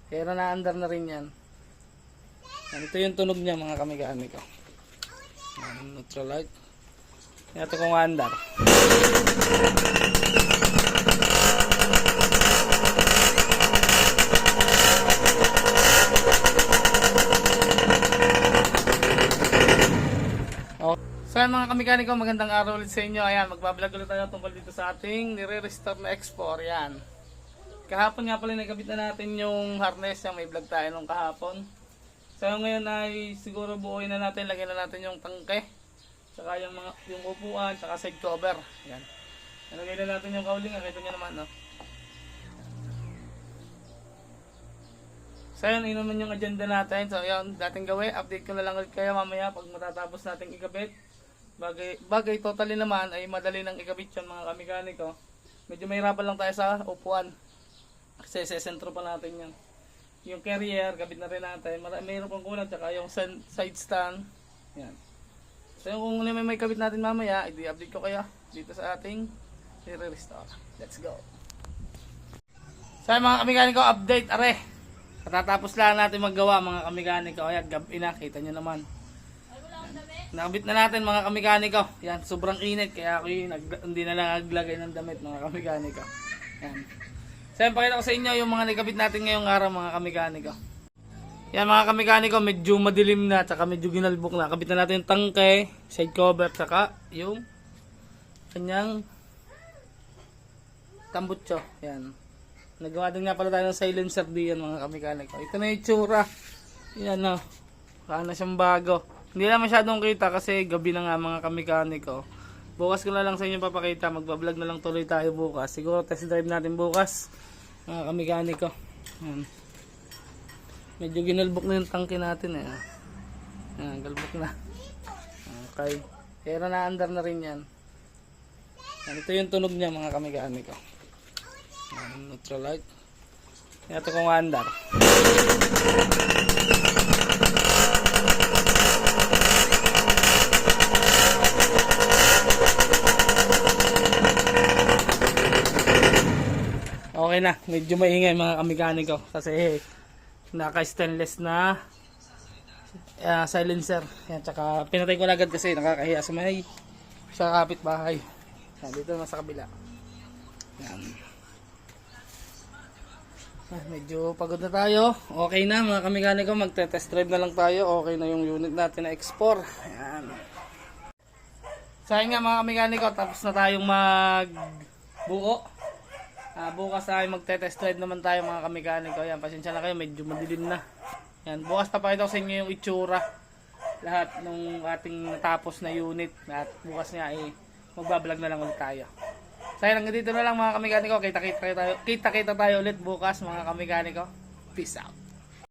Kaya na-under na rin yan. Yan, ito yung tunog niya mga kamigamiko. Neutral light. Ito kung under. So yan mga kamikaniko, magandang araw ulit sa inyo. Ayan, magbablog ulit tayo tungkol dito sa ating nire-restore na X4. Yan. Kahapon nga pala nagkabit na natin yung harness, yung may vlog tayo nung kahapon. So ngayon ay siguro buuin na natin, lagyan na natin yung tangke, saka yung upuan, saka side cover. Yan. Nalagay na natin yung cowling, nakita nyo naman, no? So yan, yun naman yung agenda natin. So yan, dating gawin, update ko na lang ulit kayo mamaya pag matatapos natin ikabit. Bagay totally naman ay madali nang ikabit yan mga kamikaniko. Medyo mahirapan lang tayo sa upuan. Kasi sesentro pa natin yan. Yung carrier, kabit na rin natin. Mayroon pang kulang, tsaka yung side stand. Yan. So yung kung may kabit natin mamaya, i-update ko kayo dito sa ating i-restore. Let's go. So mga kamikaniko, update are. Katatapos lang natin maggawa mga kamikaniko. Ayan, gabi na, kita nyo naman. Nakabit na natin mga kamikaniko. Yan, sobrang init kaya ako hindi na lang naglagay ng damit mga kamikaniko. Yan. So yan, pakita ko sa inyo yung mga nakabit natin ngayong araw mga kamikaniko. Yan mga kamikaniko, medyo madilim na, tsaka medyo ginalbok na. Kabit na natin yung tangke, side cover, tsaka yung kanyang tambutso. Yan. Nagawa din nga pala tayo ng silencer diyan mga kamikaniko. Ito na yung tsura. Yan o. Paano siyang bago. Hindi na masyadong kita kasi gabi na nga mga kamikaniko. Bukas ko na lang sa inyo papakita. Magbablog na lang tuloy tayo bukas. Siguro test drive natin bukas mga kamikaniko. Yan. Medyo ginalbok na yung tangke natin eh. Yan, galbok na. Okay. Kaya na-under na rin yan. Yan. Ito yung tunog niya mga kamikaniko. Yan, neutral light. Ito kung under. Okay na, medyo maingay mga kamikaniko kasi naka-stainless na silencer. Yan, tsaka pinatay ko agad kasi nakakahiya sa kapitbahay. Yan, dito na sa kabila. Yan. Medyo pagod na tayo. Okay na mga kamikaniko, magte-test drive na lang tayo. Okay na yung unit natin na X4. Yan. So yun nga mga kamikaniko, tapos na tayong magbuo. Bukas ay magte-test drive naman tayo mga kamikaniko. Yan, pasensya na kayo, medyo madilim na. Yan, bukas papakita ko sa inyo yung itsura lahat ng ating natapos na unit. At bukas nga ay magbablog na lang ulit tayo. So yan, hanggang dito na lang mga kamikaniko. Kita-kita tayo ulit bukas mga kamikaniko. Peace out.